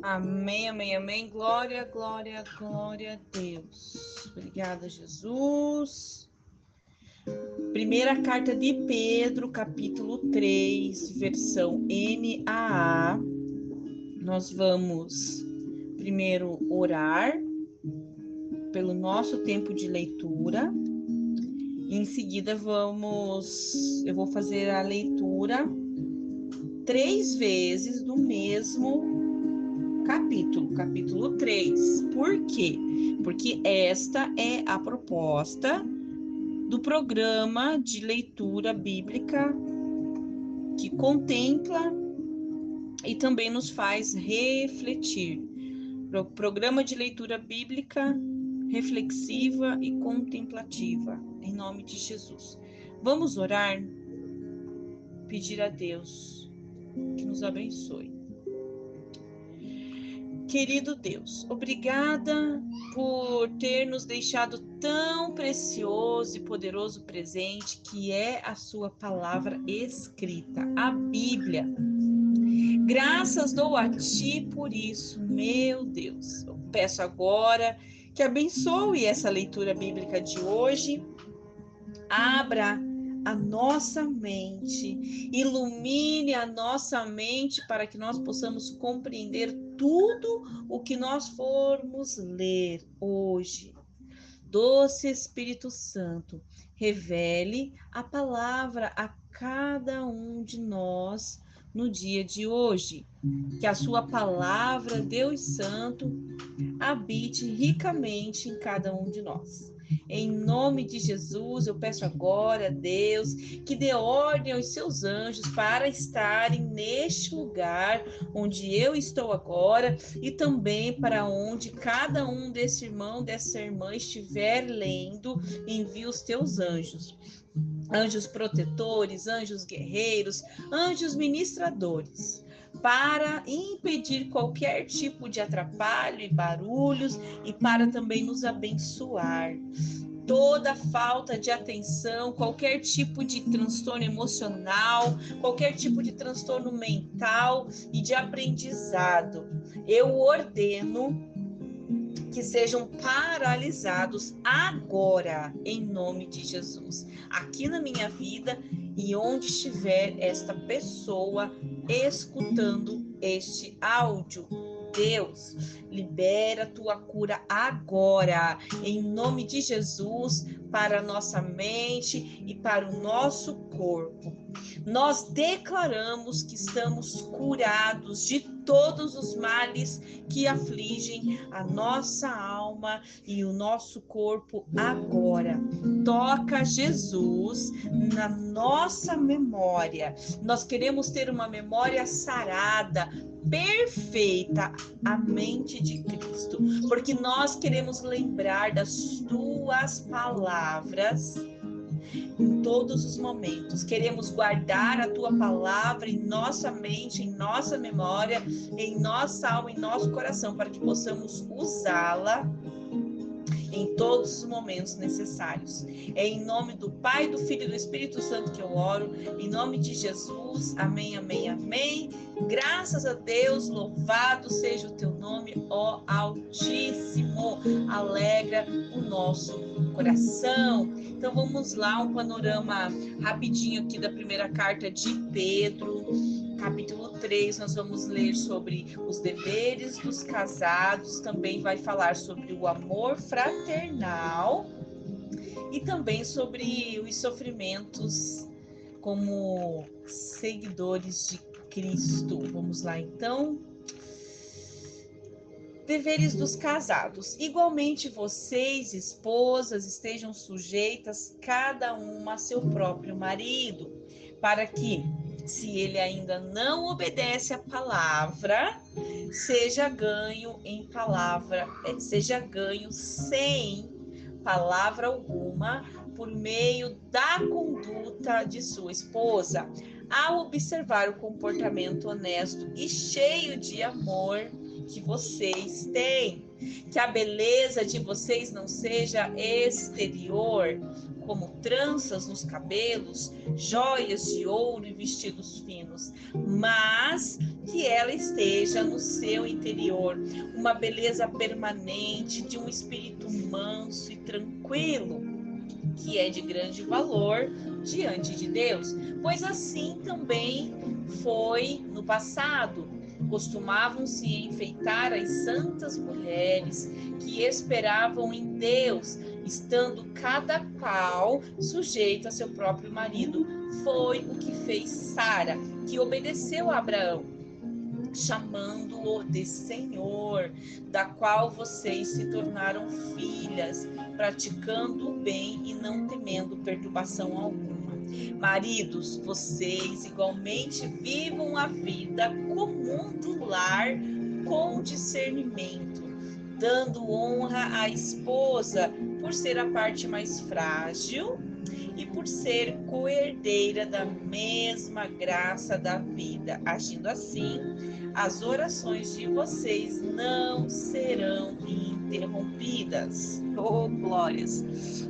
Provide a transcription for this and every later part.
Amém, amém, amém. Glória, glória, glória a Deus. Obrigada, Jesus. Primeira carta de Pedro, capítulo 3, versão NAA. Nós vamos primeiro orar pelo nosso tempo de leitura. E em seguida eu vou fazer a leitura 3 vezes do mesmo capítulo 3. Por quê? Porque esta é a proposta do programa de leitura bíblica que contempla e também nos faz refletir. Programa de leitura bíblica reflexiva e contemplativa, em nome de Jesus. Vamos orar, pedir a Deus que nos abençoe. Querido Deus, obrigada por ter nos deixado tão precioso e poderoso presente que é a sua palavra escrita, a Bíblia. Graças dou a Ti por isso, meu Deus. Eu peço agora que abençoe essa leitura bíblica de hoje, abra a nossa mente, ilumine a nossa mente para que nós possamos compreender tudo o que nós formos ler hoje. Doce Espírito Santo, revele a palavra a cada um de nós no dia de hoje. Que a sua palavra, Deus Santo, habite ricamente em cada um de nós. Em nome de Jesus, eu peço agora a Deus que dê ordem aos seus anjos para estarem neste lugar onde eu estou agora e também para onde cada um desse irmão, dessa irmã estiver lendo, envie os teus anjos. Anjos protetores, anjos guerreiros, anjos ministradores, para impedir qualquer tipo de atrapalho e barulhos e para também nos abençoar. Toda falta de atenção, qualquer tipo de transtorno emocional, qualquer tipo de transtorno mental e de aprendizado, eu ordeno que sejam paralisados agora, em nome de Jesus, aqui na minha vida e onde estiver esta pessoa escutando este áudio. Deus, libera a tua cura agora, em nome de Jesus, para a nossa mente e para o nosso corpo. Nós declaramos que estamos curados de todos os males que afligem a nossa alma e o nosso corpo agora. Toca, Jesus, na nossa memória. Nós queremos ter uma memória sarada, perfeita, a mente de Cristo, porque nós queremos lembrar das tuas palavras em todos os momentos. Queremos guardar a tua palavra em nossa mente, em nossa memória, em nossa alma, em nosso coração, para que possamos usá-la em todos os momentos necessários. É em nome do Pai, do Filho e do Espírito Santo que eu oro, em nome de Jesus, amém, amém, amém. Graças a Deus, louvado seja o teu nome, ó Altíssimo, alegra o nosso coração. Então vamos lá, um panorama rapidinho aqui da primeira carta de Pedro, capítulo 3, nós vamos ler sobre os deveres dos casados, também vai falar sobre o amor fraternal e também sobre os sofrimentos como seguidores de Cristo. Vamos lá então. Deveres dos casados. Igualmente vocês, esposas, estejam sujeitas cada uma a seu próprio marido, para que, se ele ainda não obedece à palavra, seja ganho sem palavra alguma, por meio da conduta de sua esposa, ao observar o comportamento honesto e cheio de amor que vocês têm. Que a beleza de vocês não seja exterior, como tranças nos cabelos, joias de ouro e vestidos finos, mas que ela esteja no seu interior, uma beleza permanente de um espírito manso e tranquilo, que é de grande valor diante de Deus, pois assim também foi no passado. Costumavam-se enfeitar as santas mulheres que esperavam em Deus, estando cada qual sujeito a seu próprio marido. Foi o que fez Sara, que obedeceu a Abraão, chamando-o de Senhor, da qual vocês se tornaram filhas, praticando o bem e não temendo perturbação alguma. Maridos, vocês igualmente vivam a vida comum do lar com discernimento, dando honra à esposa por ser a parte mais frágil e por ser coerdeira da mesma graça da vida. Agindo assim, as orações de vocês não serão interrompidas. Oh, glórias!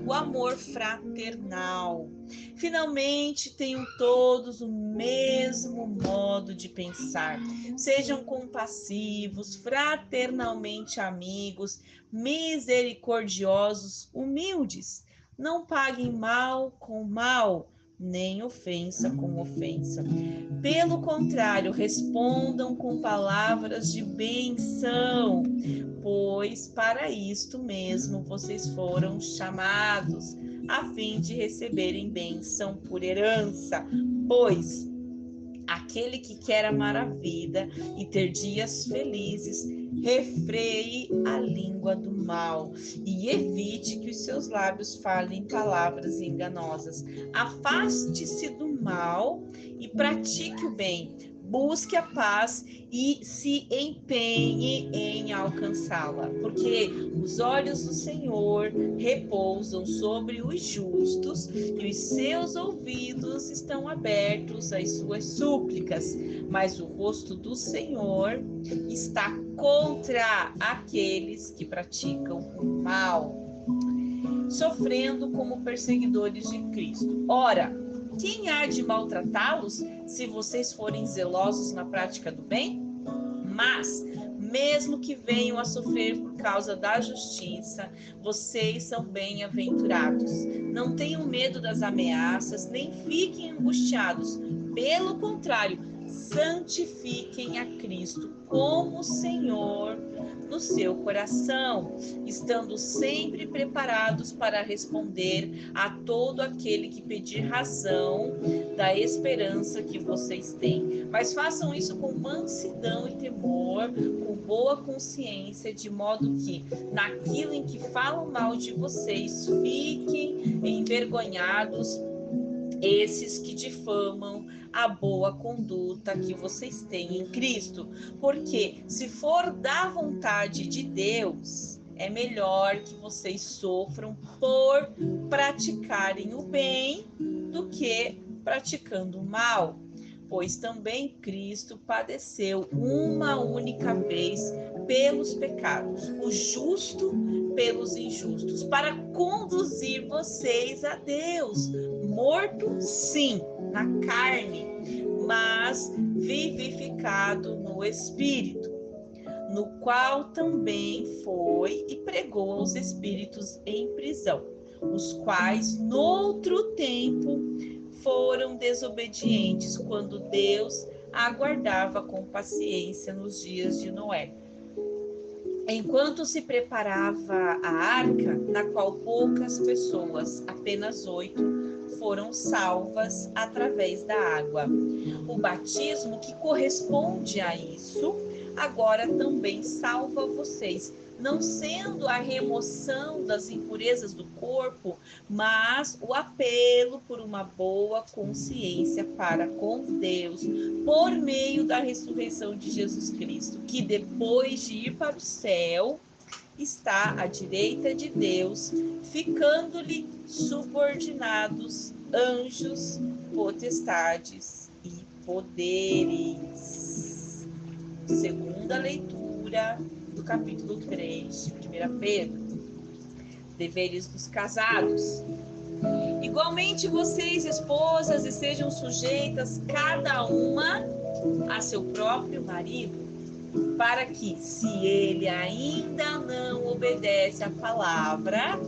O amor fraternal. Finalmente, tenham todos o mesmo modo de pensar. Sejam compassivos, fraternalmente amigos, misericordiosos, humildes. Não paguem mal com mal, nem ofensa com ofensa. Pelo contrário, respondam com palavras de bênção, pois para isto mesmo vocês foram chamados, a fim de receberem bênção por herança. Pois aquele que quer amar a vida e ter dias felizes, refreie a língua do mal e evite que os seus lábios falem palavras enganosas. Afaste-se do mal e pratique o bem. Busque a paz e se empenhe em alcançá-la, porque os olhos do Senhor repousam sobre os justos e os seus ouvidos estão abertos às suas súplicas, mas o rosto do Senhor está contra aqueles que praticam o mal, sofrendo como perseguidores de Cristo. Ora, quem há de maltratá-los se vocês forem zelosos na prática do bem? Mas, mesmo que venham a sofrer por causa da justiça, vocês são bem-aventurados. Não tenham medo das ameaças, nem fiquem angustiados. Pelo contrário, santifiquem a Cristo como Senhor no seu coração, estando sempre preparados para responder a todo aquele que pedir razão da esperança que vocês têm. Mas façam isso com mansidão e temor, com boa consciência, de modo que, naquilo em que falam mal de vocês, fiquem envergonhados esses que difamam a boa conduta que vocês têm em Cristo. Porque se for da vontade de Deus, é melhor que vocês sofram por praticarem o bem do que praticando o mal. Pois também Cristo padeceu uma única vez pelos pecados, o justo pelos injustos, para conduzir vocês a Deus, morto, sim, na carne, mas vivificado no Espírito, no qual também foi e pregou aos espíritos em prisão, os quais, noutro tempo, foram desobedientes, quando Deus aguardava com paciência nos dias de Noé, enquanto se preparava a arca, na qual poucas pessoas, apenas 8, foram salvas através da água. O batismo, que corresponde a isso, agora também salva vocês, não sendo a remoção das impurezas do corpo, mas o apelo por uma boa consciência para com Deus, por meio da ressurreição de Jesus Cristo, que depois de ir para o céu, está à direita de Deus, ficando-lhe subordinados anjos, potestades e poderes. Segunda leitura do capítulo 3 de 1 Pedro. Deveres dos casados. Igualmente vocês, esposas, estejam sujeitas cada uma a seu próprio marido, para que, se ele ainda não obedece à palavra,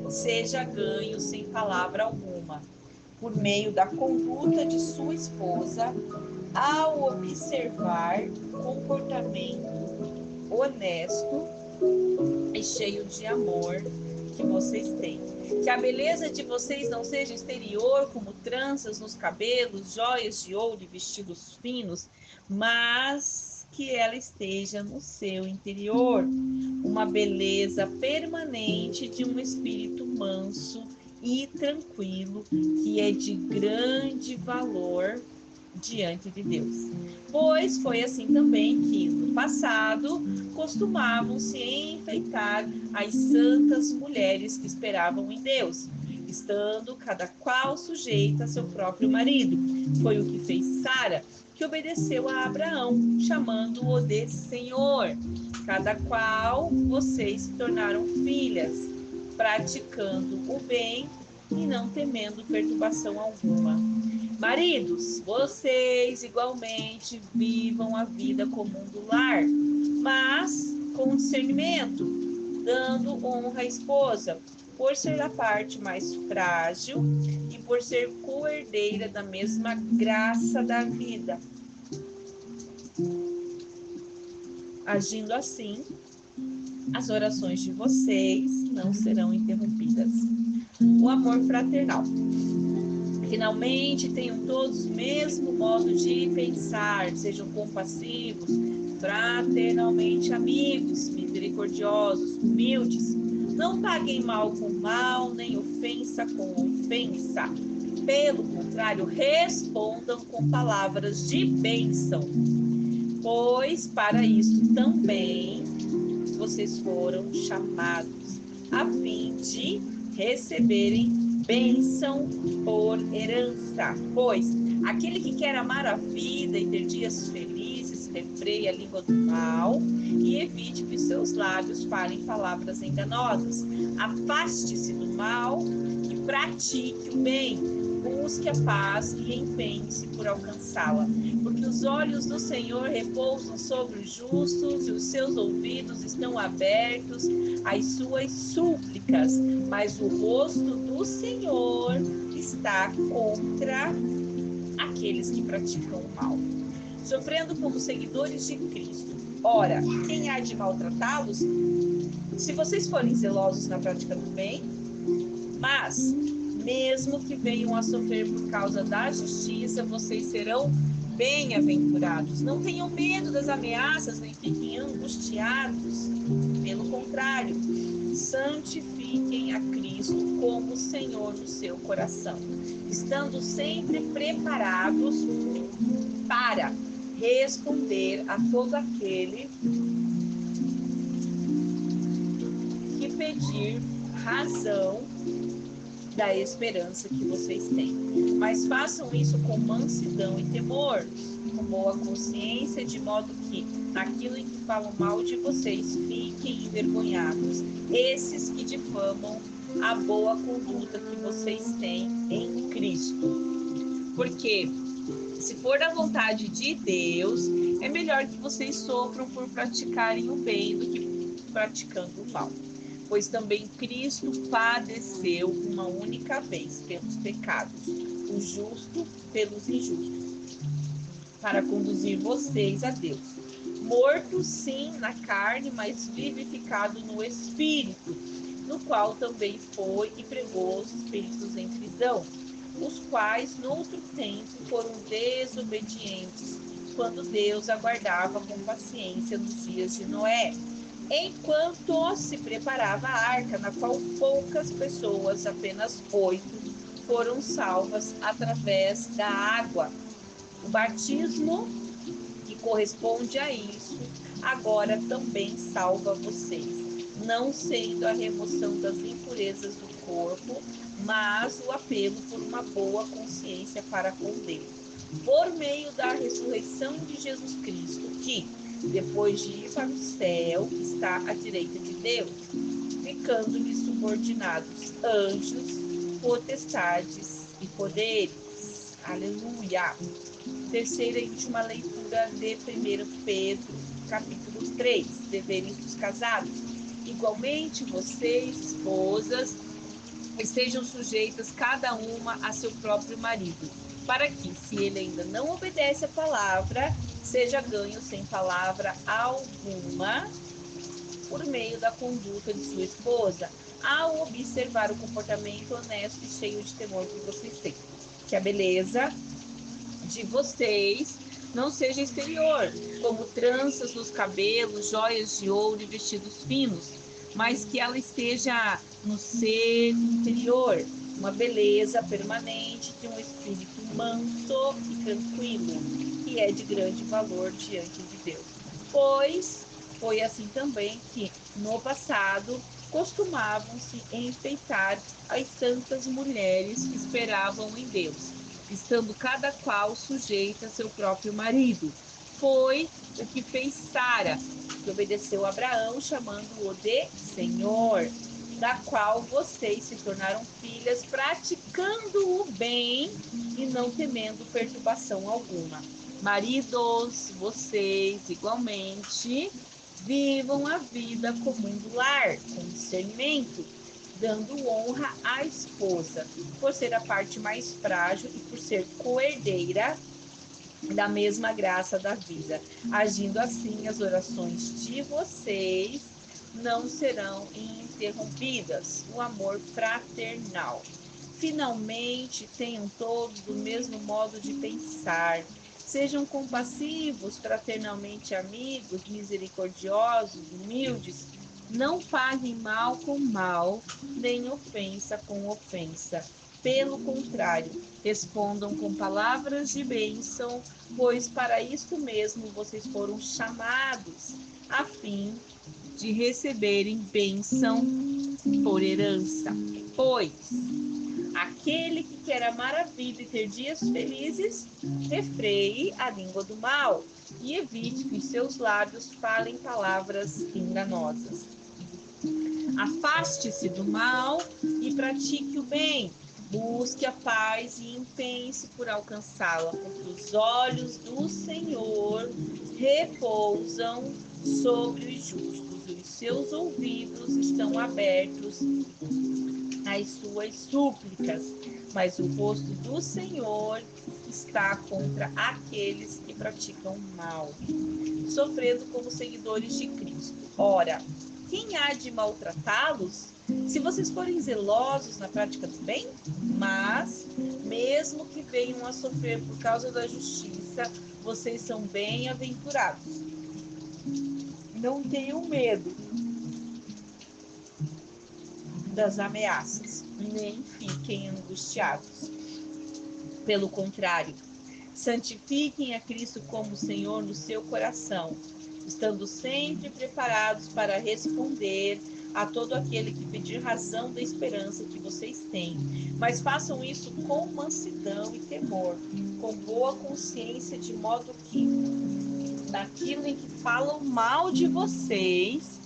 seja ganho sem palavra alguma, por meio da conduta de sua esposa, ao observar comportamento honesto e cheio de amor que vocês têm. Que a beleza de vocês não seja exterior, como tranças nos cabelos, joias de ouro e vestidos finos, mas que ela esteja no seu interior, uma beleza permanente de um espírito manso e tranquilo, que é de grande valor diante de Deus. Pois foi assim também que, no passado, costumavam se enfeitar as santas mulheres que esperavam em Deus, estando cada qual sujeita a seu próprio marido. Foi o que fez Sara, que obedeceu a Abraão, chamando-o de Senhor. Cada qual vocês se tornaram filhas, praticando o bem e não temendo perturbação alguma. Maridos, vocês igualmente vivam a vida comum do lar, mas com discernimento, dando honra à esposa, por ser a parte mais frágil e por ser co-herdeira da mesma graça da vida. Agindo assim, as orações de vocês não serão interrompidas. O amor fraternal. Finalmente, tenham todos o mesmo modo de pensar, sejam compassivos, fraternalmente amigos, misericordiosos, humildes. Não paguem mal com mal, nem ofensa com ofensa. Pelo contrário, respondam com palavras de bênção, pois para isso também vocês foram chamados, a fim de receberem bênção por herança. Pois aquele que quer amar a vida e ter dias felizes, refreie a língua do mal e evite que os seus lábios falem palavras enganosas. Afaste-se do mal e pratique o bem. Busque a paz e empenhe-se por alcançá-la. Porque os olhos do Senhor repousam sobre os justos e os seus ouvidos estão abertos às suas súplicas. Mas o rosto do Senhor está contra aqueles que praticam o mal, sofrendo como seguidores de Cristo. Ora, quem há de maltratá-los? Se vocês forem zelosos na prática do bem, mas mesmo que venham a sofrer por causa da justiça, vocês serão bem-aventurados. Não tenham medo das ameaças, nem fiquem angustiados. Pelo contrário, santifiquem a Cristo como Senhor no seu coração, estando sempre preparados para responder a todo aquele que pedir razão da esperança que vocês têm. Mas façam isso com mansidão e temor, com boa consciência, de modo que, naquilo em que falam mal de vocês, fiquem envergonhados, esses que difamam a boa conduta que vocês têm em Cristo. Porque, se for da vontade de Deus, é melhor que vocês sofram por praticarem o bem do que praticando o mal. Pois também Cristo padeceu uma única vez pelos pecados, o justo pelos injustos, para conduzir vocês a Deus. Morto sim na carne, mas vivificado no Espírito, no qual também foi e pregou os espíritos em prisão, os quais, noutro tempo, foram desobedientes, quando Deus aguardava com paciência nos dias de Noé, enquanto se preparava a arca, na qual poucas pessoas, apenas 8, foram salvas através da água. O batismo, que corresponde a isso, agora também salva vocês, não sendo a remoção das impurezas do corpo, mas o apelo por uma boa consciência para com Deus, por meio da ressurreição de Jesus Cristo, que, depois de ir para o céu, está à direita de Deus, ficando-lhe subordinados anjos, potestades e poderes. Aleluia! Terceira e última leitura leitura de 1 Pedro, capítulo 3, deveres dos casados. Igualmente, vocês, esposas, estejam sujeitas cada uma a seu próprio marido, para que, se ele ainda não obedece à palavra, seja ganho sem palavra alguma por meio da conduta de sua esposa, ao observar o comportamento honesto e cheio de temor que vocês têm. Que a beleza de vocês não seja exterior, como tranças nos cabelos, joias de ouro e vestidos finos, mas que ela esteja no ser interior, uma beleza permanente de um espírito manso e tranquilo, que é de grande valor diante de Deus. Pois foi assim também que, no passado, costumavam-se enfeitar as santas mulheres que esperavam em Deus, estando cada qual sujeita a seu próprio marido. Foi o que fez Sara, que obedeceu a Abraão, chamando-o de Senhor, da qual vocês se tornaram filhas, praticando o bem e não temendo perturbação alguma. Maridos, vocês igualmente vivam a vida comum do lar, com discernimento, dando honra à esposa, por ser a parte mais frágil e por ser coerdeira da mesma graça da vida. Agindo assim, as orações de vocês não serão interrompidas. O amor fraternal. Finalmente, tenham todos o mesmo modo de pensar. Sejam compassivos, fraternalmente amigos, misericordiosos, humildes. Não paguem mal com mal, nem ofensa com ofensa. Pelo contrário, respondam com palavras de bênção, pois para isto mesmo vocês foram chamados, a fim de receberem bênção por herança. Pois aquele que quer amar a vida e ter dias felizes, refreie a língua do mal e evite que os seus lábios falem palavras enganosas. Afaste-se do mal e pratique o bem. Busque a paz e empenhe-se por alcançá-la, porque os olhos do Senhor repousam sobre os justos e os seus ouvidos estão abertos às suas súplicas, mas o rosto do Senhor está contra aqueles que praticam mal, sofrendo como seguidores de Cristo. Ora, quem há de maltratá-los, se vocês forem zelosos na prática do bem? Mas, mesmo que venham a sofrer por causa da justiça, vocês são bem-aventurados. Não tenham medo das ameaças, nem fiquem angustiados. Pelo contrário, santifiquem a Cristo como Senhor no seu coração, estando sempre preparados para responder a todo aquele que pedir razão da esperança que vocês têm. Mas façam isso com mansidão e temor, com boa consciência, de modo que, naquilo em que falam mal de vocês,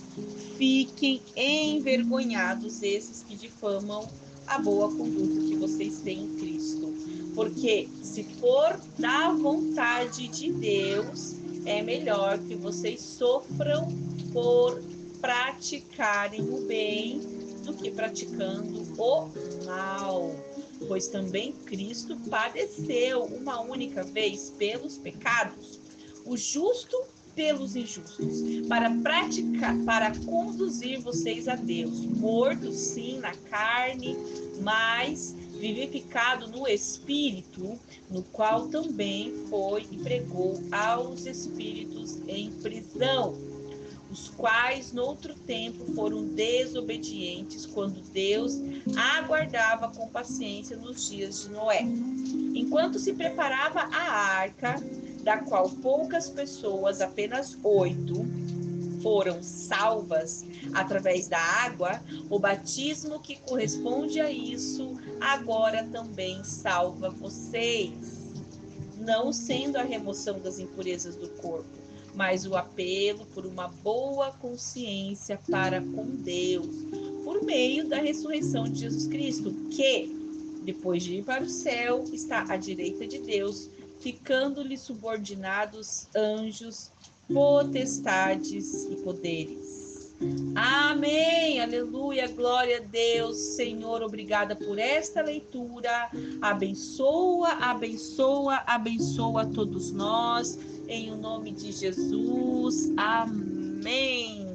fiquem envergonhados esses que difamam a boa conduta que vocês têm em Cristo. Porque, se for da vontade de Deus, é melhor que vocês sofram por praticarem o bem do que praticando o mal. Pois também Cristo padeceu uma única vez pelos pecados, o justo pelos injustos, para conduzir vocês a Deus, mortos sim na carne, mas vivificado no Espírito, no qual também foi e pregou aos espíritos em prisão, os quais noutro tempo foram desobedientes, quando Deus aguardava com paciência nos dias de Noé, enquanto se preparava a arca, da qual poucas pessoas, apenas 8, foram salvas através da água. O batismo que corresponde a isso agora também salva vocês, não sendo a remoção das impurezas do corpo, mas o apelo por uma boa consciência para com Deus, por meio da ressurreição de Jesus Cristo, que, depois de ir para o céu, está à direita de Deus, ficando-lhe subordinados anjos, potestades e poderes. Amém, aleluia, glória a Deus. Senhor, obrigada por esta leitura. Abençoa, abençoa, abençoa a todos nós, em o nome de Jesus. Amém.